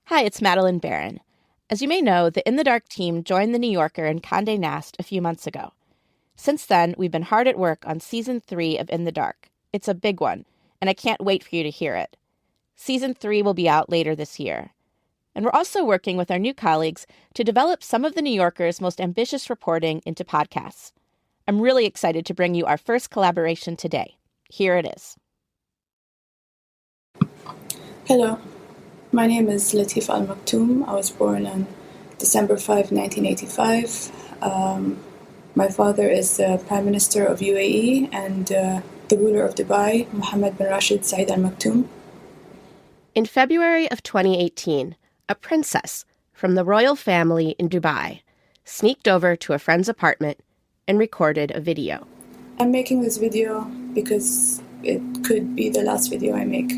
Hi, it's Madeline Barron. As you may know, the In the Dark team joined The New Yorker and Condé Nast a few months ago. Since then, we've been hard at work on Season 3 of In the Dark. It's a big one, and I can't wait for you to hear it. Season 3 will be out later this year. And we're also working with our new colleagues to develop some of The New Yorker's most ambitious reporting into podcasts. I'm really excited to bring you our first collaboration today. Here it is. Hello, my name is Latifa Al Maktoum. I was born on December 5, 1985. My father is the Prime Minister of UAE and the ruler of Dubai, Mohammed bin Rashid Saeed Al Maktoum. In February of 2018, a princess from the royal family in Dubai sneaked over to a friend's apartment and recorded a video. I'm making this video because it could be the last video I make.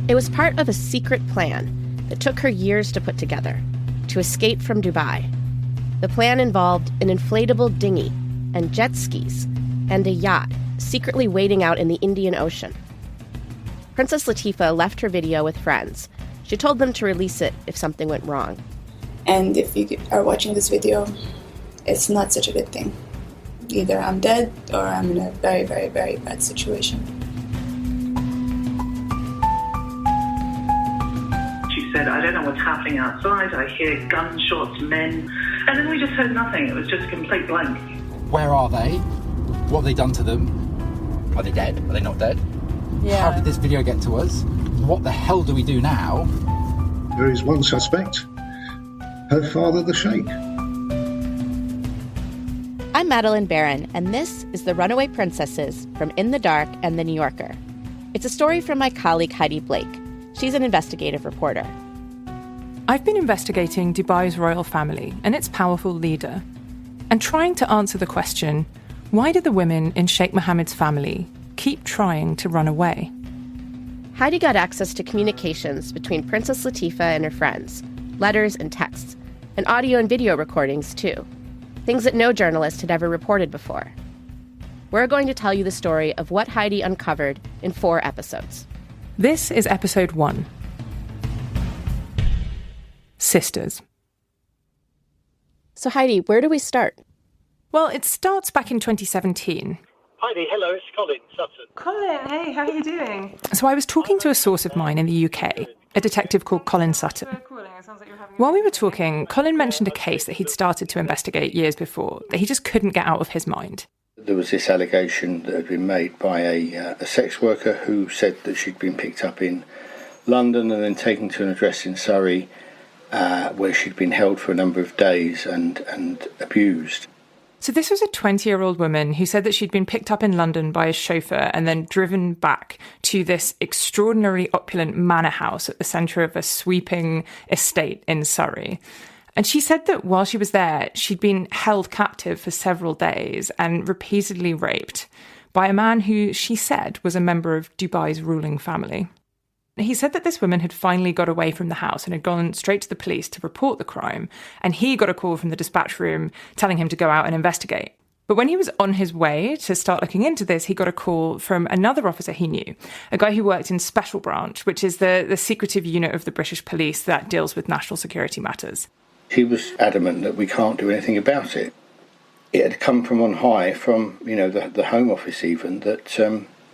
It was part of a secret plan that took her years to put together, to escape from Dubai. The plan involved an inflatable dinghy and jet skis and a yacht secretly waiting out in the Indian Ocean. Princess Latifa left her video with friends. She told them to release it if something went wrong. And if you are watching this video, it's not such a good thing. Either I'm dead or I'm in a very, very, very bad situation. She said, I don't know what's happening outside. I hear gunshots, men. And then we just heard nothing. It was just a complete blank. Where are they? What have they done to them? Are they dead? Are they not dead? Yeah. How did this video get to us? What the hell do we do now? There is one suspect, her father, the Sheikh. I'm Madeline Barron, and this is The Runaway Princesses from In the Dark and The New Yorker. It's a story from my colleague Heidi Blake. She's an investigative reporter. I've been investigating Dubai's royal family and its powerful leader, and trying to answer the question, why did the women in Sheikh Mohammed's family keep trying to run away? Heidi got access to communications between Princess Latifa and her friends, letters and texts, and audio and video recordings, too. Things that no journalist had ever reported before. We're going to tell you the story of what Heidi uncovered in 4 episodes. This is episode 1. Sisters. So Heidi, where do we start? Well, it starts back in 2017. Heidi, hello, it's Colin Sutton. Colin, hey, how are you doing? So I was talking to a source of mine in the UK, a detective called Colin Sutton. While we were talking, Colin mentioned a case that he'd started to investigate years before that he just couldn't get out of his mind. There was this allegation that had been made by a sex worker who said that she'd been picked up in London and then taken to an address in Surrey where she'd been held for a number of days and abused. So this was a 20-year-old woman who said that she'd been picked up in London by a chauffeur and then driven back to this extraordinarily opulent manor house at the centre of a sweeping estate in Surrey. And she said that while she was there, she'd been held captive for several days and repeatedly raped by a man who she said was a member of Dubai's ruling family. He said that this woman had finally got away from the house and had gone straight to the police to report the crime, and he got a call from the dispatch room telling him to go out and investigate. But when he was on his way to start looking into this, he got a call from another officer he knew, a guy who worked in Special Branch, which is the secretive unit of the British police that deals with national security matters. He was adamant that we can't do anything about it. It had come from on high, from the Home Office even, that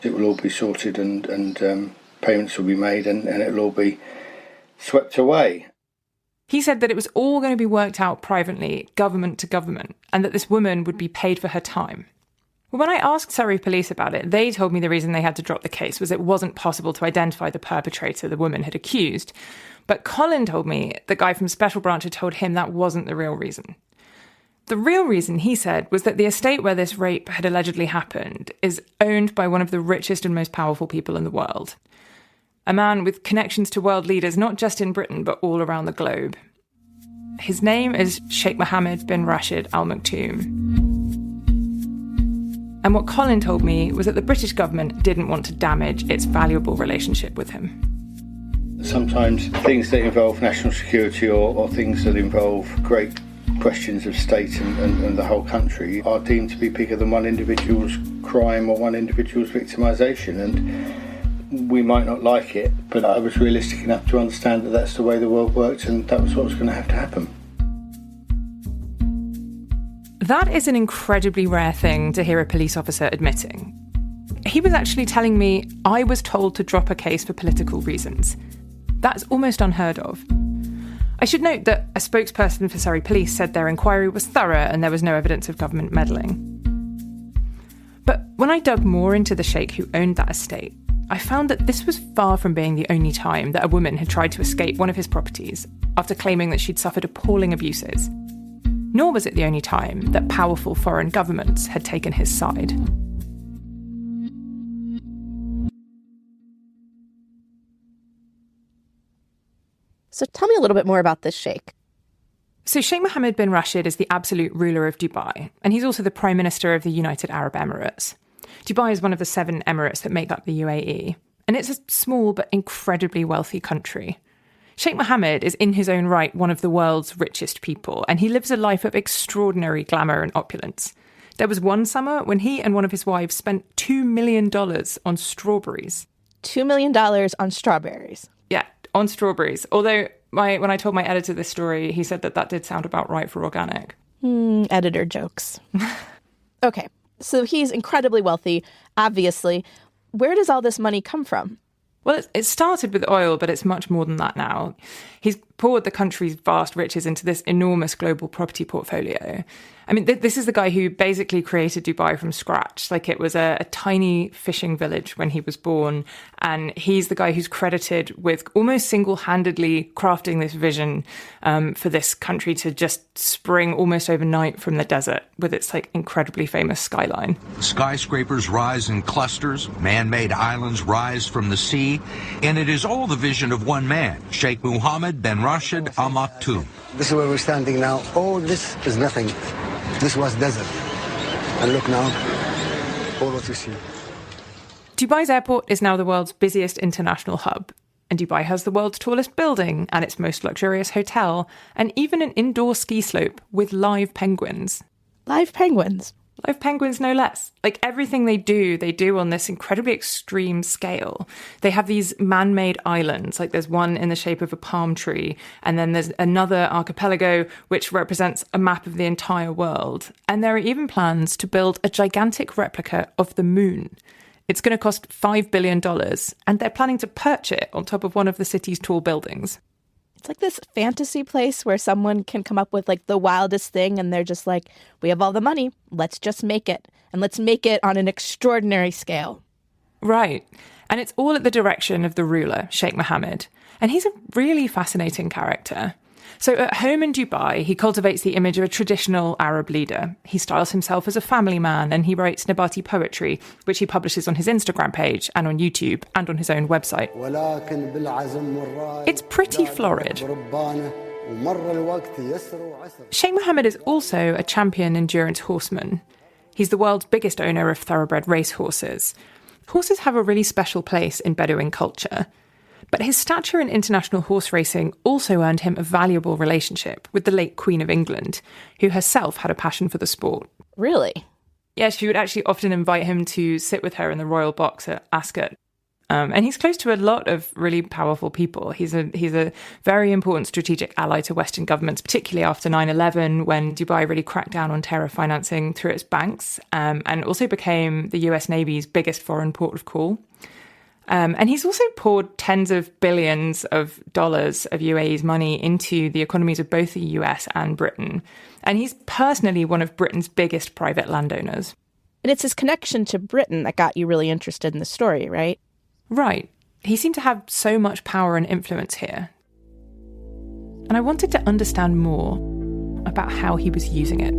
it will all be sorted and payments will be made and it'll all be swept away. He said that it was all going to be worked out privately, government to government, and that this woman would be paid for her time. Well, when I asked Surrey police about it, they told me the reason they had to drop the case was it wasn't possible to identify the perpetrator the woman had accused. But Colin told me the guy from Special Branch had told him that wasn't the real reason. The real reason, he said, was that the estate where this rape had allegedly happened is owned by one of the richest and most powerful people in the world. A man with connections to world leaders, not just in Britain, but all around the globe. His name is Sheikh Mohammed bin Rashid Al Maktoum. And what Colin told me was that the British government didn't want to damage its valuable relationship with him. Sometimes things that involve national security or things that involve great questions of state and the whole country are deemed to be bigger than one individual's crime or one individual's victimisation. And we might not like it, but I was realistic enough to understand that that's the way the world worked and that was what was going to have to happen. That is an incredibly rare thing to hear a police officer admitting. He was actually telling me I was told to drop a case for political reasons. That's almost unheard of. I should note that a spokesperson for Surrey Police said their inquiry was thorough and there was no evidence of government meddling. But when I dug more into the sheikh who owned that estate, I found that this was far from being the only time that a woman had tried to escape one of his properties after claiming that she'd suffered appalling abuses. Nor was it the only time that powerful foreign governments had taken his side. So tell me a little bit more about this sheikh. So Sheikh Mohammed bin Rashid is the absolute ruler of Dubai, and he's also the Prime Minister of the United Arab Emirates. Dubai is one of the 7 emirates that make up the UAE, and it's a small but incredibly wealthy country. Sheikh Mohammed is in his own right one of the world's richest people, and he lives a life of extraordinary glamour and opulence. There was one summer when he and one of his wives spent $2 million on strawberries. $2 million on strawberries. Yeah, on strawberries. Although when I told my editor this story, he said that did sound about right for organic. Editor jokes. Okay, so he's incredibly wealthy, obviously. Where does all this money come from? Well, it started with oil, but it's much more than that now. He's poured the country's vast riches into this enormous global property portfolio. I mean, this is the guy who basically created Dubai from scratch. Like, it was a tiny fishing village when he was born. And he's the guy who's credited with almost single-handedly crafting this vision for this country to just spring almost overnight from the desert with its, incredibly famous skyline. Skyscrapers rise in clusters, man-made islands rise from the sea, and it is all the vision of one man, Sheikh Mohammed bin Rashid Al Maktoum. This is where we're standing now. All this is nothing. This was desert. And look now, all what you see. Dubai's airport is now the world's busiest international hub, and Dubai has the world's tallest building and its most luxurious hotel, and even an indoor ski slope with live penguins. Live penguins? Live penguins, no less. Everything they do on this incredibly extreme scale. They have these man-made islands, there's one in the shape of a palm tree, and then there's another archipelago which represents a map of the entire world. And there are even plans to build a gigantic replica of the moon. It's going to cost $5 billion, and they're planning to perch it on top of one of the city's tall buildings. It's like this fantasy place where someone can come up with the wildest thing and they're just like, we have all the money, let's just make it. And let's make it on an extraordinary scale. Right. And it's all at the direction of the ruler, Sheikh Mohammed. And he's a really fascinating character. So at home in Dubai, he cultivates the image of a traditional Arab leader. He styles himself as a family man and he writes Nabati poetry, which he publishes on his Instagram page and on YouTube and on his own website. It's pretty florid. Sheikh Mohammed is also a champion endurance horseman. He's the world's biggest owner of thoroughbred racehorses. Horses have a really special place in Bedouin culture. But his stature in international horse racing also earned him a valuable relationship with the late Queen of England, who herself had a passion for the sport. Really? Yeah, she would actually often invite him to sit with her in the royal box at Ascot. And he's close to a lot of really powerful people. He's a very important strategic ally to Western governments, particularly after 9/11, when Dubai really cracked down on terror financing through its banks, and also became the US Navy's biggest foreign port of call. And he's also poured tens of billions of dollars of UAE's money into the economies of both the US and Britain. And he's personally one of Britain's biggest private landowners. And it's his connection to Britain that got you really interested in the story, right? Right. He seemed to have so much power and influence here. And I wanted to understand more about how he was using it.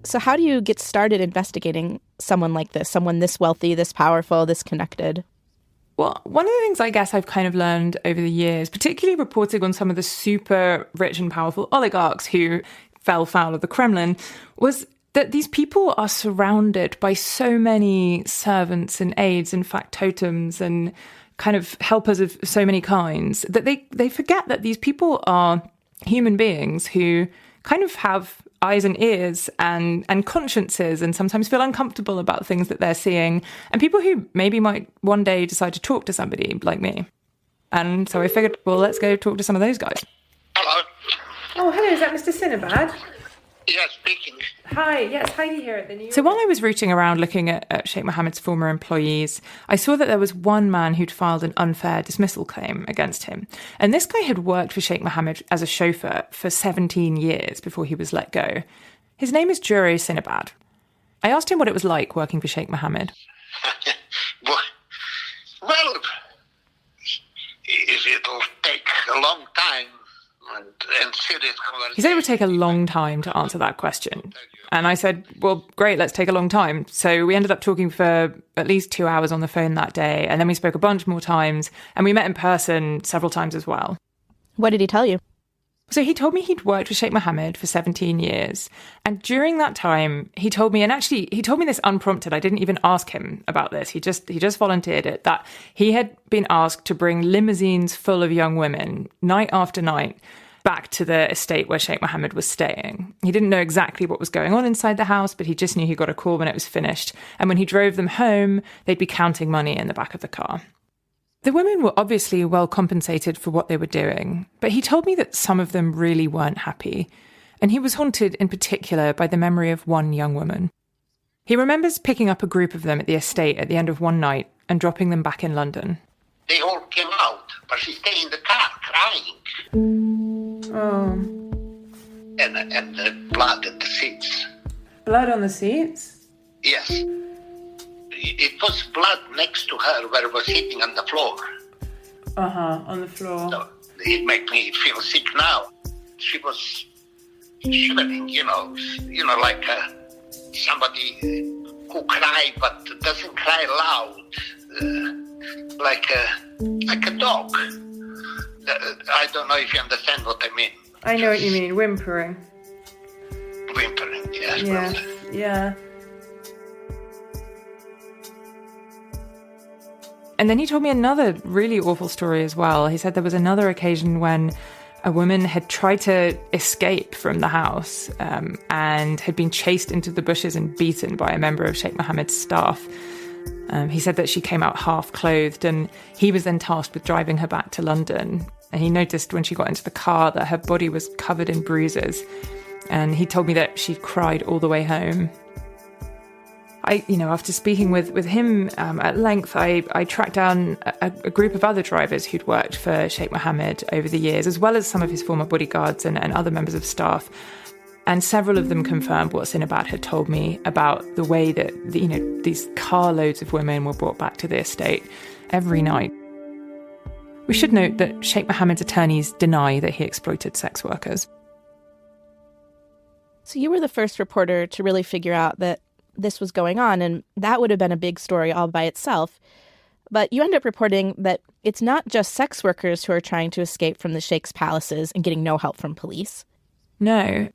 So how do you get started investigating someone like this, someone this wealthy, this powerful, this connected? Well, one of the things I guess I've kind of learned over the years, particularly reporting on some of the super rich and powerful oligarchs who fell foul of the Kremlin, was that these people are surrounded by so many servants and aides and factotums and kind of helpers of so many kinds that they forget that these people are human beings who kind of have eyes and ears and consciences and sometimes feel uncomfortable about things that they're seeing, and people who maybe might one day decide to talk to somebody like me. And so I figured, well, let's go talk to some of those guys. Hello. Oh, hello, is that Mr. Sinabad? Yes, speaking. Hi, yes, Heidi here at the New York... So while I was rooting around looking at Sheikh Mohammed's former employees, I saw that there was one man who'd filed an unfair dismissal claim against him. And this guy had worked for Sheikh Mohammed as a chauffeur for 17 years before he was let go. His name is Jure Sinabad. I asked him what it was like working for Sheikh Mohammed. Well, it'll take a long time and serious conversation. He said it would take a long time to answer that question. And I said, well, great, let's take a long time. So we ended up talking for at least 2 hours on the phone that day. And then we spoke a bunch more times. And we met in person several times as well. What did he tell you? So he told me he'd worked for Sheikh Mohammed for 17 years. And during that time, he told me, and actually he told me this unprompted. I didn't even ask him about this. He just volunteered it, that he had been asked to bring limousines full of young women night after night back to the estate where Sheikh Mohammed was staying. He didn't know exactly what was going on inside the house, but he just knew he got a call when it was finished. And when he drove them home, they'd be counting money in the back of the car. The women were obviously well compensated for what they were doing, but he told me that some of them really weren't happy. And he was haunted in particular by the memory of one young woman. He remembers picking up a group of them at the estate at the end of one night and dropping them back in London. They all came out, but she stayed in the car crying. Oh. And the blood at the seats. Blood on the seats? Yes. It was blood next to her where it was sitting on the floor. On the floor. So it made me feel sick now. She was shivering, like somebody who cried but doesn't cry loud, like a dog. I don't know if you understand what I mean. I know what you mean, whimpering. Whimpering, yes. Yeah, yeah. And then he told me another really awful story as well. He said there was another occasion when a woman had tried to escape from the house and had been chased into the bushes and beaten by a member of Sheikh Mohammed's staff. He said that she came out half-clothed, and he was then tasked with driving her back to London. And he noticed when she got into the car that her body was covered in bruises. And he told me that she cried all the way home. After speaking with him at length, I tracked down a group of other drivers who'd worked for Sheikh Mohammed over the years, as well as some of his former bodyguards and other members of staff. And several of them confirmed what Sinabad had told me about the way that, these carloads of women were brought back to the estate every night. We should note that Sheikh Mohammed's attorneys deny that he exploited sex workers. So you were the first reporter to really figure out that this was going on, and that would have been a big story all by itself. But you end up reporting that it's not just sex workers who are trying to escape from the Sheikh's palaces and getting no help from police. No.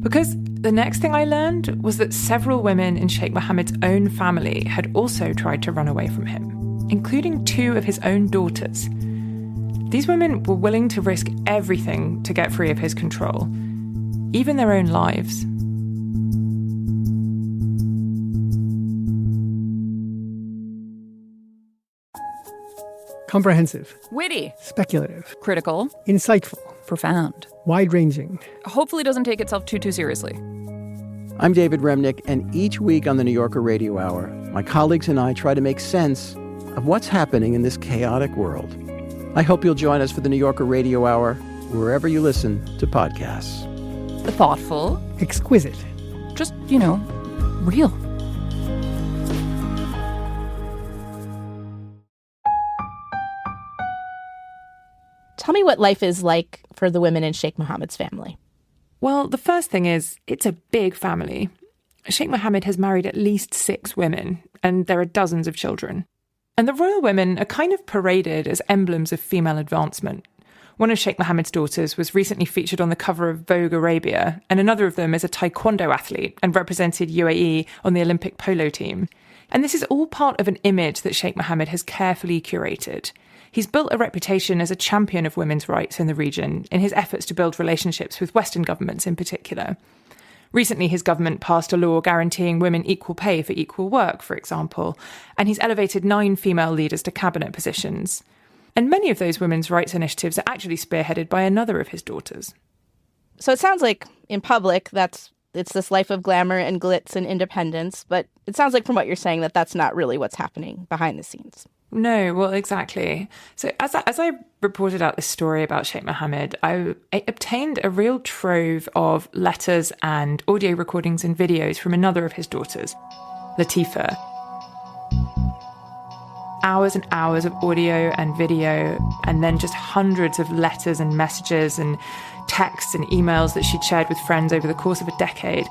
Because the next thing I learned was that several women in Sheikh Mohammed's own family had also tried to run away from him, including 2 of his own daughters. These women were willing to risk everything to get free of his control, even their own lives. Comprehensive. Witty. Speculative. Critical. Insightful. Profound. Wide-ranging. Hopefully doesn't take itself too seriously. I'm David Remnick, and each week on the New Yorker Radio Hour, my colleagues and I try to make sense of what's happening in this chaotic world. I hope you'll join us for the New Yorker Radio Hour, wherever you listen to podcasts. Thoughtful. Exquisite. Just, real. Tell me what life is like for the women in Sheikh Mohammed's family. Well, the first thing is, it's a big family. Sheikh Mohammed has married at least 6 women, and there are dozens of children. And the royal women are kind of paraded as emblems of female advancement. One of Sheikh Mohammed's daughters was recently featured on the cover of Vogue Arabia, and another of them is a taekwondo athlete and represented UAE on the Olympic polo team. And this is all part of an image that Sheikh Mohammed has carefully curated. He's built a reputation as a champion of women's rights in the region in his efforts to build relationships with Western governments in particular. Recently, his government passed a law guaranteeing women equal pay for equal work, for example, and he's elevated 9 female leaders to cabinet positions. And many of those women's rights initiatives are actually spearheaded by another of his daughters. So it sounds like in public, it's this life of glamour and glitz and independence, but it sounds like from what you're saying that that's not really what's happening behind the scenes. No, well, exactly. So as I reported out this story about Sheikh Mohammed, I obtained a real trove of letters and audio recordings and videos from another of his daughters, Latifa. Hours and hours of audio and video, and then just hundreds of letters and messages and texts and emails that she'd shared with friends over the course of a decade.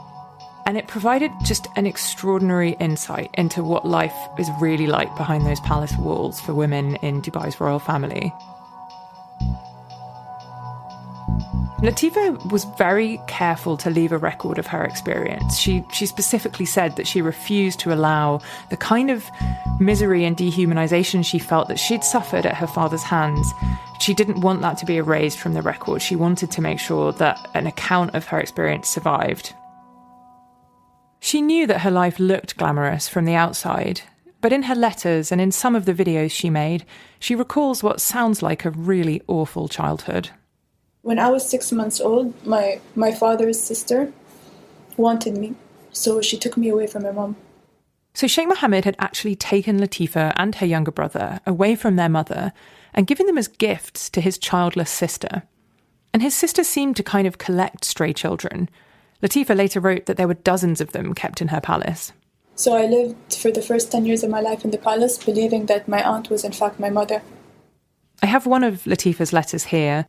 And it provided just an extraordinary insight into what life is really like behind those palace walls for women in Dubai's royal family. Latifa was very careful to leave a record of her experience. She specifically said that she refused to allow the kind of misery and dehumanization she felt that she'd suffered at her father's hands. She didn't want that to be erased from the record. She wanted to make sure that an account of her experience survived. She knew that her life looked glamorous from the outside, but in her letters and in some of the videos she made, she recalls what sounds like a really awful childhood. When I was 6 months old, my father's sister wanted me, so she took me away from my mom. So Sheikh Mohammed had actually taken Latifa and her younger brother away from their mother and given them as gifts to his childless sister. And his sister seemed to kind of collect stray children. Latifa later wrote that there were dozens of them kept in her palace. So I lived for the first 10 years of my life in the palace, believing that my aunt was in fact my mother. I have one of Latifa's letters here.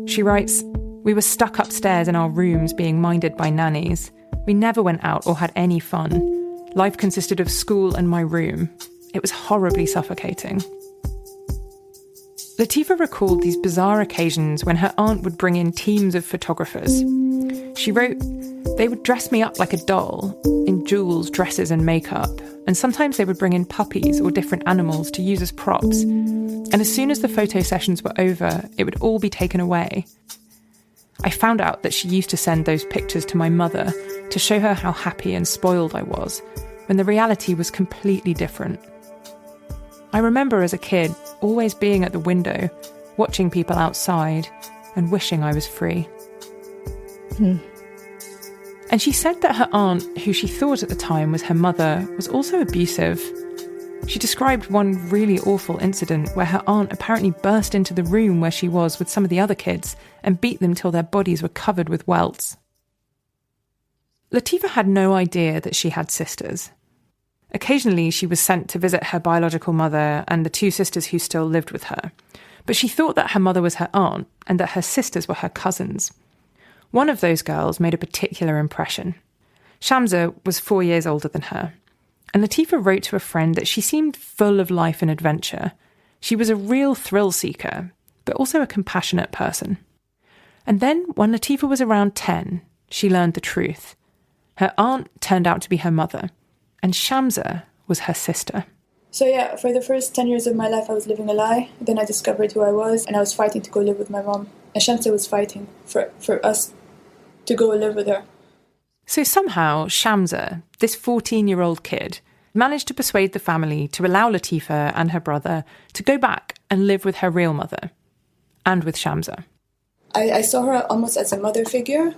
She writes, "We were stuck upstairs in our rooms being minded by nannies. We never went out or had any fun. Life consisted of school and my room. It was horribly suffocating." Latifa recalled these bizarre occasions when her aunt would bring in teams of photographers. She wrote, "They would dress me up like a doll, in jewels, dresses and makeup, and sometimes they would bring in puppies or different animals to use as props. And as soon as the photo sessions were over, it would all be taken away. I found out that she used to send those pictures to my mother to show her how happy and spoiled I was, when the reality was completely different. I remember as a kid always being at the window, watching people outside and wishing I was free." And she said that her aunt, who she thought at the time was her mother, was also abusive. She described one really awful incident where her aunt apparently burst into the room where she was with some of the other kids and beat them till their bodies were covered with welts. Latifa had no idea that she had sisters. Occasionally, she was sent to visit her biological mother and the 2 sisters who still lived with her. But she thought that her mother was her aunt and that her sisters were her cousins. One of those girls made a particular impression. Shamsa was 4 years older than her. And Latifa wrote to a friend that she seemed full of life and adventure. She was a real thrill seeker, but also a compassionate person. And then, when Latifa was around 10, she learned the truth. Her aunt turned out to be her mother, and Shamsa was her sister. So yeah, for the first 10 years of my life I was living a lie. Then I discovered who I was, and I was fighting to go live with my mom. And Shamsa was fighting for us to go live with her. So somehow, Shamsa, this 14-year-old kid, managed to persuade the family to allow Latifa and her brother to go back and live with her real mother, and with Shamsa. I saw her almost as a mother figure,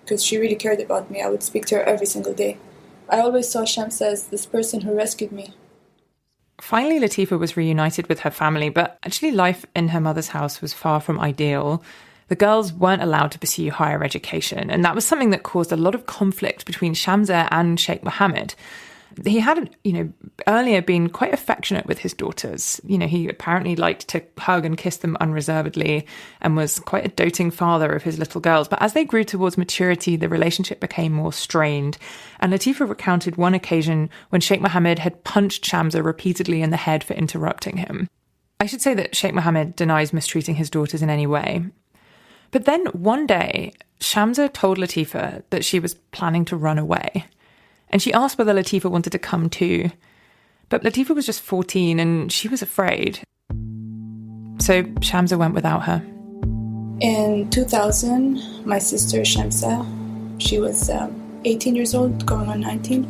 because she really cared about me. I would speak to her every single day. I always saw Shamsa as this person who rescued me. Finally, Latifa was reunited with her family, but actually life in her mother's house was far from ideal. The girls weren't allowed to pursue higher education, and that was something that caused a lot of conflict between Shamsa and Sheikh Mohammed. He had, earlier been quite affectionate with his daughters. He apparently liked to hug and kiss them unreservedly and was quite a doting father of his little girls. But as they grew towards maturity, the relationship became more strained. And Latifa recounted one occasion when Sheikh Mohammed had punched Shamsa repeatedly in the head for interrupting him. I should say that Sheikh Mohammed denies mistreating his daughters in any way. But then one day, Shamsa told Latifa that she was planning to run away. And she asked whether Latifa wanted to come too. But Latifa was just 14 and she was afraid. So Shamsa went without her. In 2000, my sister Shamsa, she was 18 years old, going on 19,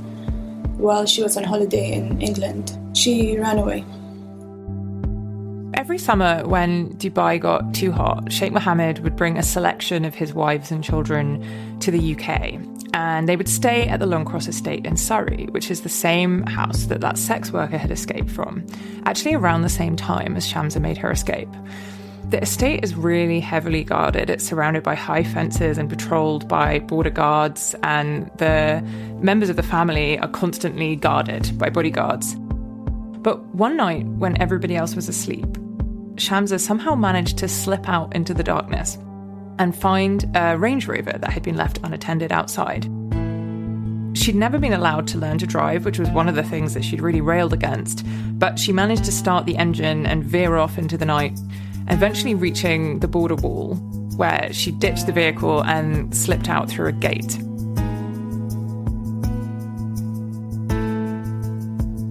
while she was on holiday in England. She ran away. Every summer when Dubai got too hot, Sheikh Mohammed would bring a selection of his wives and children to the UK, and they would stay at the Longcross estate in Surrey, which is the same house that sex worker had escaped from, actually around the same time as Shamsa made her escape. The estate is really heavily guarded. It's surrounded by high fences and patrolled by border guards, and the members of the family are constantly guarded by bodyguards. But one night, when everybody else was asleep, Shamsa somehow managed to slip out into the darkness and find a Range Rover that had been left unattended outside. She'd never been allowed to learn to drive, which was one of the things that she'd really railed against, but she managed to start the engine and veer off into the night, eventually reaching the border wall, where she ditched the vehicle and slipped out through a gate.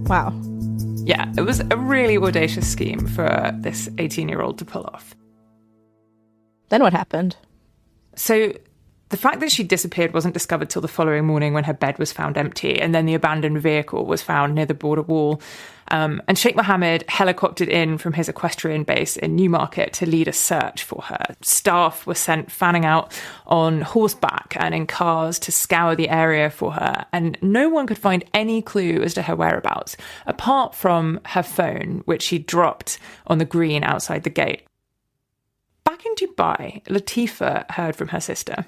Wow. Yeah, it was a really audacious scheme for this 18-year-old to pull off. Then what happened? So the fact that she disappeared wasn't discovered till the following morning when her bed was found empty, and then the abandoned vehicle was found near the border wall. And Sheikh Mohammed helicoptered in from his equestrian base in Newmarket to lead a search for her. Staff were sent fanning out on horseback and in cars to scour the area for her, and no one could find any clue as to her whereabouts, apart from her phone, which she dropped on the green outside the gate. Back in Dubai, Latifa heard from her sister.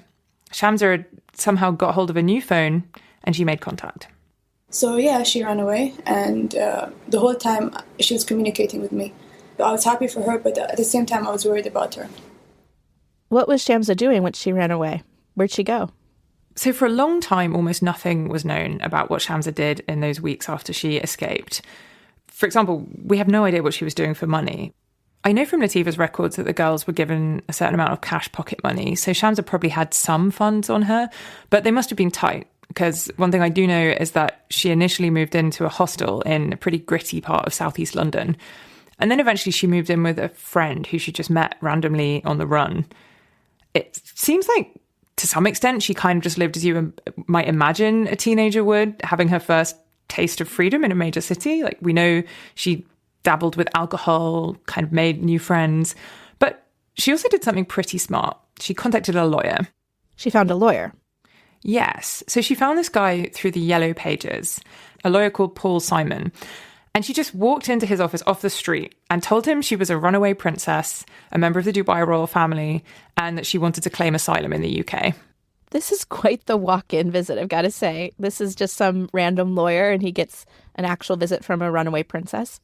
Shamsa had somehow got hold of a new phone and she made contact. So yeah, she ran away, and the whole time she was communicating with me. I was happy for her, but at the same time I was worried about her. What was Shamsa doing when she ran away? Where'd she go? So for a long time, almost nothing was known about what Shamsa did in those weeks after she escaped. For example, we have no idea what she was doing for money. I know from Latifa's records that the girls were given a certain amount of cash pocket money, so Shamsa probably had some funds on her, but they must have been tight, because one thing I do know is that she initially moved into a hostel in a pretty gritty part of southeast London, and then eventually she moved in with a friend who she just met randomly on the run. It seems like, to some extent, she kind of just lived as you might imagine a teenager would, having her first taste of freedom in a major city. Like, we know she dabbled with alcohol, kind of made new friends. But she also did something pretty smart. She contacted a lawyer. She found a lawyer? Yes. So she found this guy through the Yellow Pages, a lawyer called Paul Simon. And she just walked into his office off the street and told him she was a runaway princess, a member of the Dubai royal family, and that she wanted to claim asylum in the UK. This is quite the walk-in visit, I've got to say. This is just some random lawyer and he gets an actual visit from a runaway princess.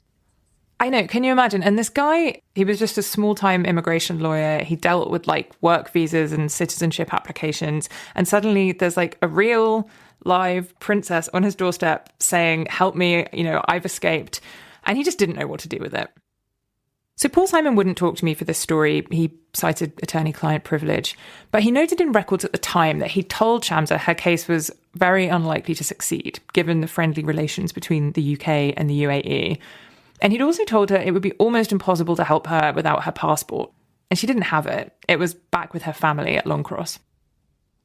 I know, can you imagine? And this guy, he was just a small-time immigration lawyer. He dealt with work visas and citizenship applications. And suddenly there's a real live princess on his doorstep saying, help me, I've escaped. And he just didn't know what to do with it. So Paul Simon wouldn't talk to me for this story. He cited attorney-client privilege. But he noted in records at the time that he told Shamsa her case was very unlikely to succeed, given the friendly relations between the UK and the UAE. And he'd also told her it would be almost impossible to help her without her passport. And she didn't have it. It was back with her family at Longcross.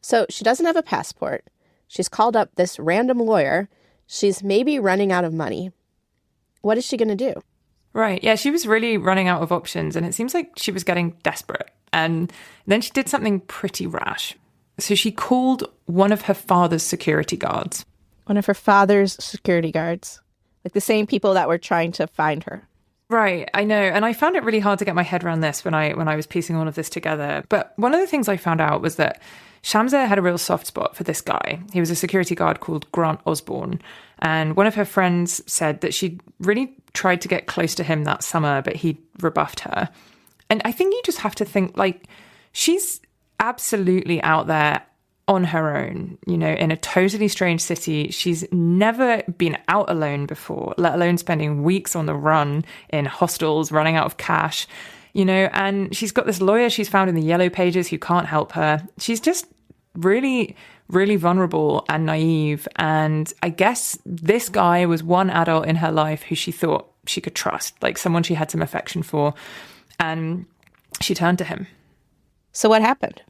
So she doesn't have a passport. She's called up this random lawyer. She's maybe running out of money. What is she going to do? Right. Yeah, she was really running out of options. And it seems like she was getting desperate. And then she did something pretty rash. So she called one of her father's security guards. One of her father's security guards? Like the same people that were trying to find her. Right, I know. And I found it really hard to get my head around this when I was piecing all of this together. But one of the things I found out was that Shamsa had a real soft spot for this guy. He was a security guard called Grant Osborne. And one of her friends said that she'd really tried to get close to him that summer, but he rebuffed her. And I think you just have to think, she's absolutely out there on her own, in a totally strange city. She's never been out alone before, let alone spending weeks on the run in hostels, running out of cash, and she's got this lawyer she's found in the yellow pages who can't help her. She's just really, really vulnerable and naive. And I guess this guy was one adult in her life who she thought she could trust, like someone she had some affection for. And she turned to him. So what happened?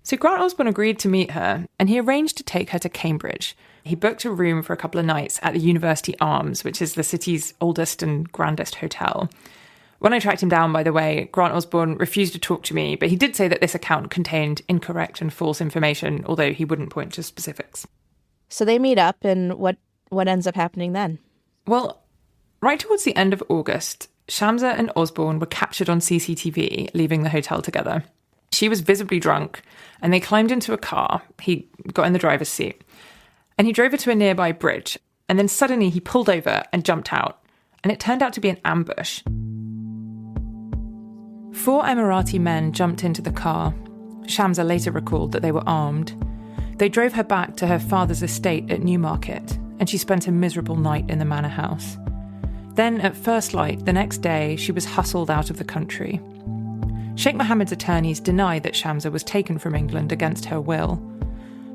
So Grant Osborne agreed to meet her, and he arranged to take her to Cambridge. He booked a room for a couple of nights at the University Arms, which is the city's oldest and grandest hotel. When I tracked him down, by the way, Grant Osborne refused to talk to me, but he did say that this account contained incorrect and false information, although he wouldn't point to specifics. So they meet up, and what ends up happening then? Well, right towards the end of August, Shamsa and Osborne were captured on CCTV, leaving the hotel together. She was visibly drunk, and they climbed into a car. He got in the driver's seat, and he drove her to a nearby bridge, and then suddenly he pulled over and jumped out, and it turned out to be an ambush. 4 Emirati men jumped into the car. Shamsa later recalled that they were armed. They drove her back to her father's estate at Newmarket, and she spent a miserable night in the manor house. Then, at first light, the next day, she was hustled out of the country. Sheikh Mohammed's attorneys denied that Shamsa was taken from England against her will.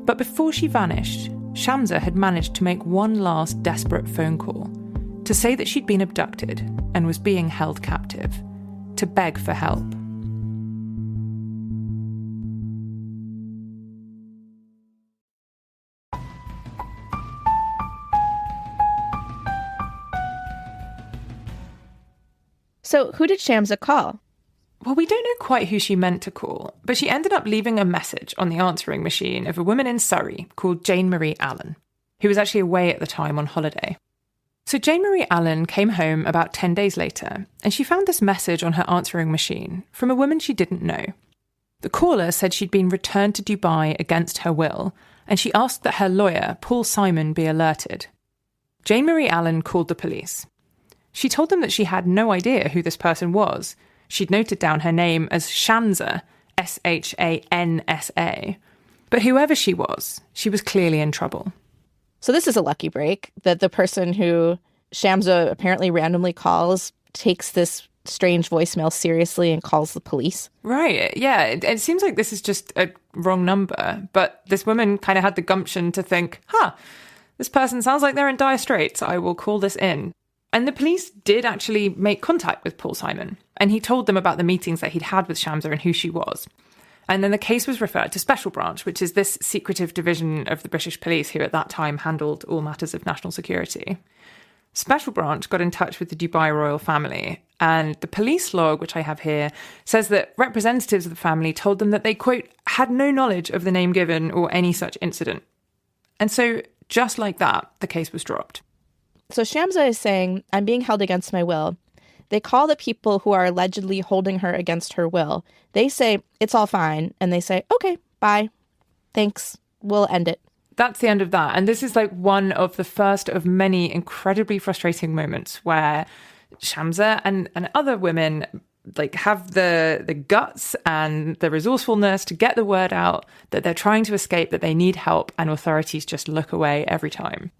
But before she vanished, Shamsa had managed to make one last desperate phone call to say that she'd been abducted and was being held captive, to beg for help. So who did Shamsa call? Well, we don't know quite who she meant to call, but she ended up leaving a message on the answering machine of a woman in Surrey called Jane Marie Allen, who was actually away at the time on holiday. So Jane Marie Allen came home about 10 days later, and she found this message on her answering machine from a woman she didn't know. The caller said she'd been returned to Dubai against her will, and she asked that her lawyer, Paul Simon, be alerted. Jane Marie Allen called the police. She told them that she had no idea who this person was. She'd noted down her name as Shamsa, Shansa. But whoever she was clearly in trouble. So this is a lucky break, that the person who Shamsa apparently randomly calls takes this strange voicemail seriously and calls the police. Right, yeah. It seems like this is just a wrong number, but this woman kind of had the gumption to think, this person sounds like they're in dire straits. I will call this in. And the police did actually make contact with Paul Simon, and he told them about the meetings that he'd had with Shamsa and who she was. And then the case was referred to Special Branch, which is this secretive division of the British police who at that time handled all matters of national security. Special Branch got in touch with the Dubai royal family, and the police log, which I have here, says that representatives of the family told them that they, quote, had no knowledge of the name given or any such incident. And so, just like that, the case was dropped. So Shamsa is saying, I'm being held against my will. They call the people who are allegedly holding her against her will. They say, it's all fine. And they say, okay, bye. Thanks. We'll end it. That's the end of that. And this is like one of the first of many incredibly frustrating moments where Shamsa and other women like have the guts and the resourcefulness to get the word out that they're trying to escape, that they need help, and authorities just look away every time.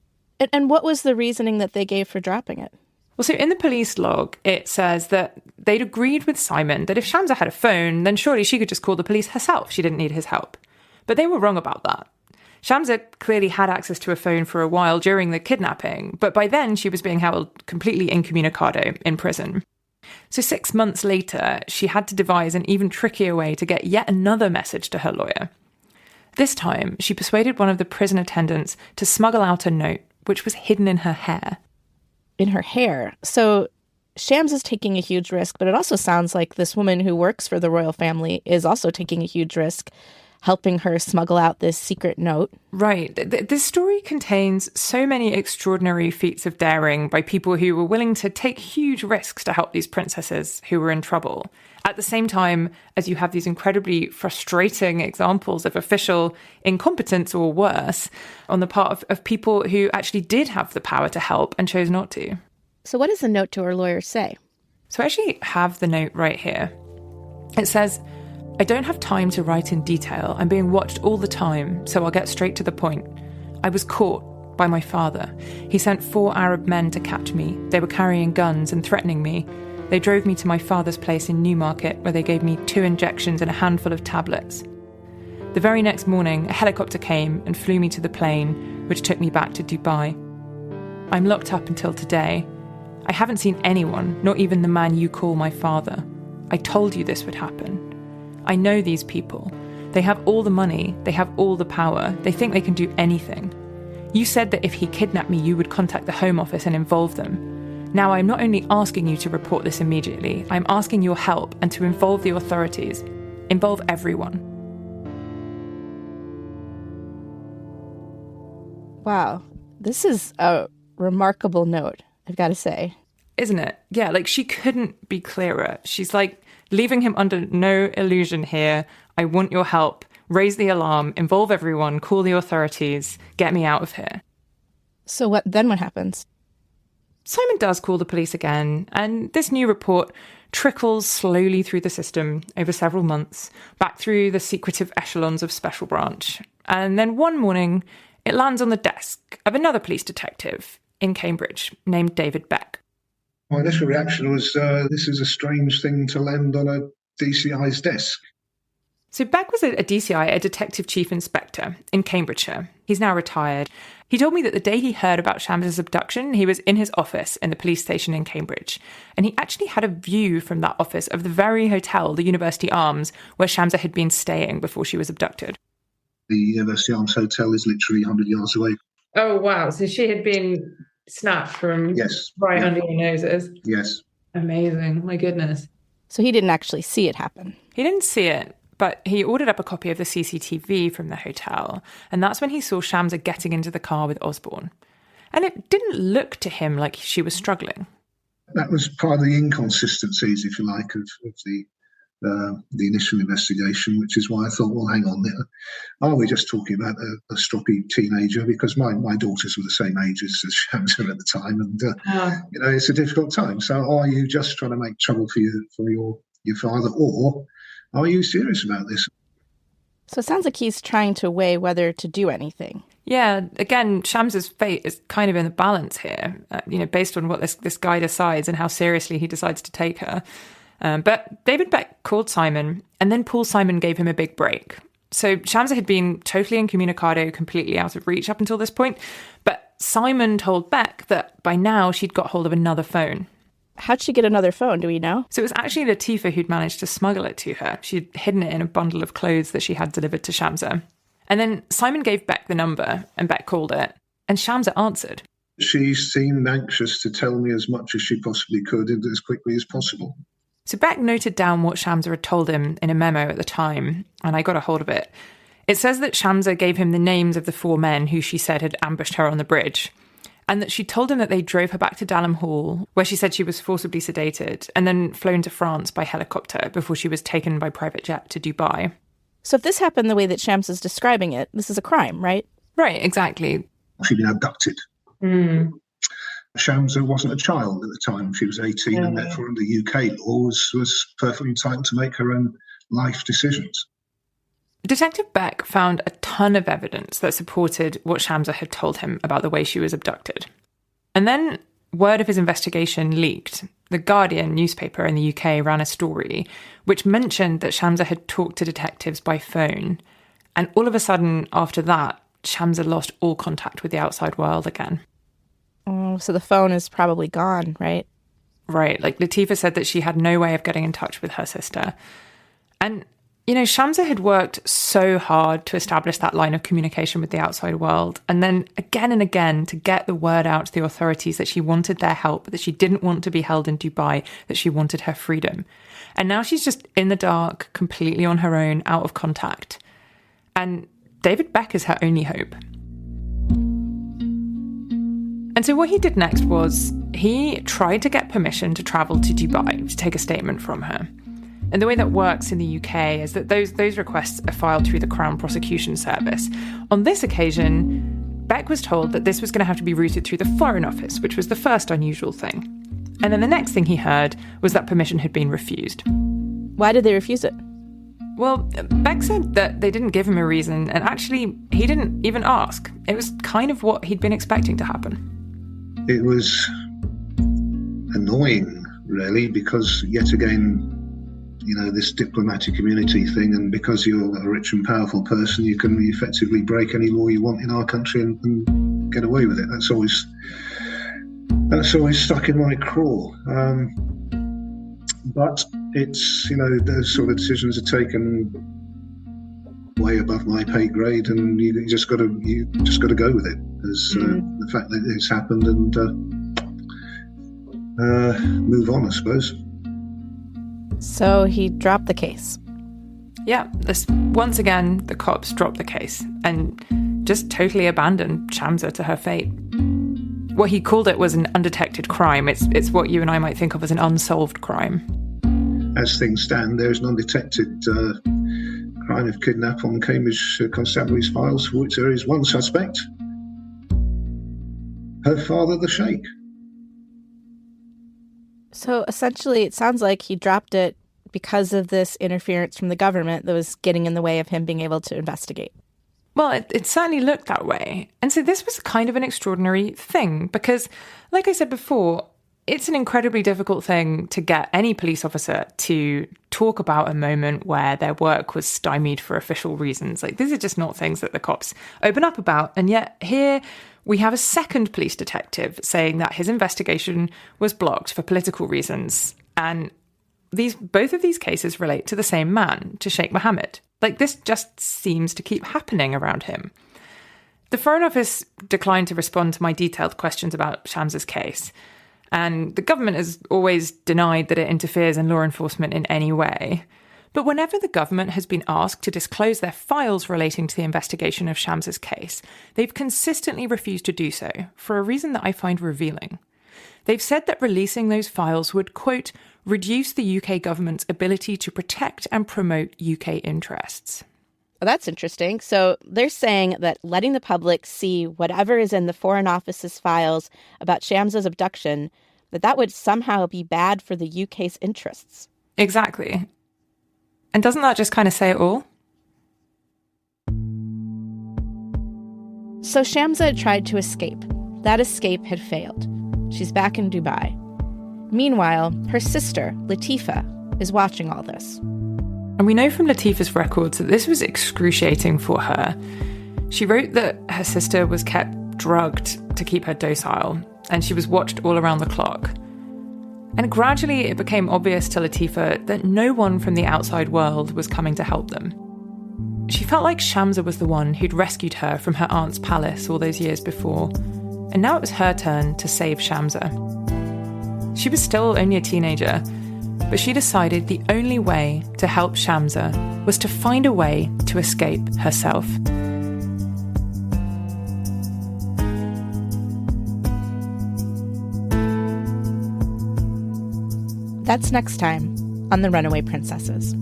And what was the reasoning that they gave for dropping it? Well, so in the police log, it says that they'd agreed with Simon that if Shamsa had a phone, then surely she could just call the police herself. She didn't need his help. But they were wrong about that. Shamsa clearly had access to a phone for a while during the kidnapping, but by then she was being held completely incommunicado in prison. So 6 months later, she had to devise an even trickier way to get yet another message to her lawyer. This time, she persuaded one of the prison attendants to smuggle out a note, which was hidden in her hair. In her hair. So Shamsa's taking a huge risk, but it also sounds like this woman who works for the royal family is also taking a huge risk, helping her smuggle out this secret note. Right. This story contains so many extraordinary feats of daring by people who were willing to take huge risks to help these princesses who were in trouble. At the same time as you have these incredibly frustrating examples of official incompetence or worse on the part of people who actually did have the power to help and chose not to. So what does the note to her lawyer say? So I actually have the note right here. It says, I don't have time to write in detail. I'm being watched all the time, so I'll get straight to the point. I was caught by my father. He sent 4 Arab men to catch me. They were carrying guns and threatening me. They drove me to my father's place in Newmarket, where they gave me 2 injections and a handful of tablets. The very next morning, a helicopter came and flew me to the plane, which took me back to Dubai. I'm locked up until today. I haven't seen anyone, not even the man you call my father. I told you this would happen. I know these people. They have all the money, they have all the power, they think they can do anything. You said that if he kidnapped me, you would contact the Home Office and involve them. Now I'm not only asking you to report this immediately, I'm asking your help and to involve the authorities. Involve everyone. Wow, this is a remarkable note, I've got to say. Isn't it? Yeah, like she couldn't be clearer. She's like, leaving him under no illusion here. I want your help. Raise the alarm, involve everyone, call the authorities, get me out of here. So what happens? Simon does call the police again, and this new report trickles slowly through the system over several months, back through the secretive echelons of Special Branch. And then one morning, it lands on the desk of another police detective in Cambridge named David Beck. My initial reaction was, this is a strange thing to land on a DCI's desk. So Beck was a DCI, a Detective Chief Inspector in Cambridgeshire. He's now retired. He told me that the day he heard about Shams's abduction, he was in his office in the police station in Cambridge. And he actually had a view from that office of the very hotel, the University Arms, where Shamsa had been staying before she was abducted. The University Arms Hotel is literally 100 yards away. Oh, wow. So she had been snapped from right under your noses? Yes. Amazing. My goodness. So he didn't actually see it happen? He didn't see it. But he ordered up a copy of the CCTV from the hotel, and that's when he saw Shamsa getting into the car with Osborne. And it didn't look to him like she was struggling. That was part of the inconsistencies, if you like, of the initial investigation, which is why I thought, well, hang on, are we just talking about a stroppy teenager? Because my daughters were the same age as Shamsa at the time, and it's a difficult time. So are you just trying to make trouble for your father, or are you serious about this? So it sounds like he's trying to weigh whether to do anything. Yeah, again, Shamsa's fate is kind of in the balance here, based on what this guy decides and how seriously he decides to take her. But David Beck called Simon, and then Paul Simon gave him a big break. So Shamsa had been totally incommunicado, completely out of reach up until this point. But Simon told Beck that by now she'd got hold of another phone. How'd she get another phone? Do we know? So it was actually Latifa who'd managed to smuggle it to her. She'd hidden it in a bundle of clothes that she had delivered to Shamsa. And then Simon gave Beck the number, and Beck called it, and Shamsa answered. She seemed anxious to tell me as much as she possibly could and as quickly as possible. So Beck noted down what Shamsa had told him in a memo at the time, and I got a hold of it. It says that Shamsa gave him the names of the 4 men who she said had ambushed her on the bridge, and that she told him that they drove her back to Dalham Hall, where she said she was forcibly sedated, and then flown to France by helicopter before she was taken by private jet to Dubai. So if this happened the way that Shamsa's describing it, this is a crime, right? Right, exactly. She'd been abducted. Mm. Shamsa wasn't a child at the time. She was 18, and therefore under UK law was perfectly entitled to make her own life decisions. Detective Beck found a ton of evidence that supported what Shamsa had told him about the way she was abducted. And then word of his investigation leaked. The Guardian newspaper in the UK ran a story which mentioned that Shamsa had talked to detectives by phone. And all of a sudden, after that, Shamsa lost all contact with the outside world again. Oh, so the phone is probably gone, right? Right. Like Latifa said that she had no way of getting in touch with her sister. And Shamsa had worked so hard to establish that line of communication with the outside world, and then again and again to get the word out to the authorities that she wanted their help, that she didn't want to be held in Dubai, that she wanted her freedom. And now she's just in the dark, completely on her own, out of contact. And David Beck is her only hope. And so what he did next was he tried to get permission to travel to Dubai to take a statement from her. And the way that works in the UK is that those requests are filed through the Crown Prosecution Service. On this occasion, Beck was told that this was going to have to be routed through the Foreign Office, which was the first unusual thing. And then the next thing he heard was that permission had been refused. Why did they refuse it? Well, Beck said that they didn't give him a reason, and actually, he didn't even ask. It was kind of what he'd been expecting to happen. It was annoying, really, because yet again, this diplomatic immunity thing, and because you're a rich and powerful person, you can effectively break any law you want in our country and get away with it. That's always stuck in my craw. But it's, those sort of decisions are taken way above my pay grade, and you just got to go with it as the fact that it's happened and move on, I suppose. So he dropped the case. Yeah, once again, the cops dropped the case and just totally abandoned Shamsa to her fate. What he called it was an undetected crime. It's what you and I might think of as an unsolved crime. As things stand, there's an undetected crime of kidnap on Cambridge Constabulary's files, for which there is one suspect, her father, the Sheikh. So essentially, it sounds like he dropped it because of this interference from the government that was getting in the way of him being able to investigate. Well, it certainly looked that way. And so this was kind of an extraordinary thing because, like I said before, it's an incredibly difficult thing to get any police officer to talk about a moment where their work was stymied for official reasons. Like, these are just not things that the cops open up about. And yet here we have a second police detective saying that his investigation was blocked for political reasons. And both of these cases relate to the same man, to Sheikh Mohammed. Like, this just seems to keep happening around him. The Foreign Office declined to respond to my detailed questions about Shamsa's case. And the government has always denied that it interferes in law enforcement in any way. But whenever the government has been asked to disclose their files relating to the investigation of Shamsa's case, they've consistently refused to do so, for a reason that I find revealing. They've said that releasing those files would, quote, reduce the UK government's ability to protect and promote UK interests. Well, that's interesting. So they're saying that letting the public see whatever is in the Foreign Office's files about Shamsa's abduction, that would somehow be bad for the UK's interests. Exactly. And doesn't that just kind of say it all? So Shamsa had tried to escape. That escape had failed. She's back in Dubai. Meanwhile, her sister, Latifa, is watching all this. And we know from Latifa's records that this was excruciating for her. She wrote that her sister was kept drugged to keep her docile, and she was watched all around the clock. And gradually it became obvious to Latifa that no one from the outside world was coming to help them. She felt like Shamsa was the one who'd rescued her from her aunt's palace all those years before, and now it was her turn to save Shamsa. She was still only a teenager, but she decided the only way to help Shamsa was to find a way to escape herself. That's next time on The Runaway Princesses.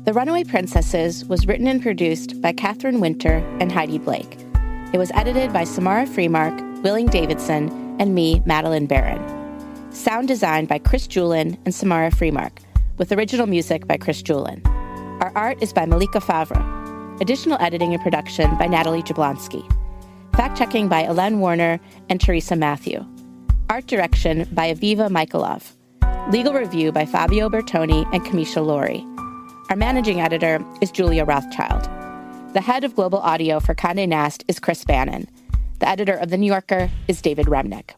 The Runaway Princesses was written and produced by Catherine Winter and Heidi Blake. It was edited by Samara Freemark, Willing Davidson, and me, Madeline Barron. Sound designed by Chris Julin and Samara Freemark, with original music by Chris Julin. Our art is by Malika Favre. Additional editing and production by Natalie Jablonski. Fact-checking by Elen Warner and Teresa Matthew. Art direction by Aviva Michailov. Legal review by Fabio Bertoni and Kamisha Laurie. Our managing editor is Julia Rothschild. The head of global audio for Condé Nast is Chris Bannon. The editor of The New Yorker is David Remnick.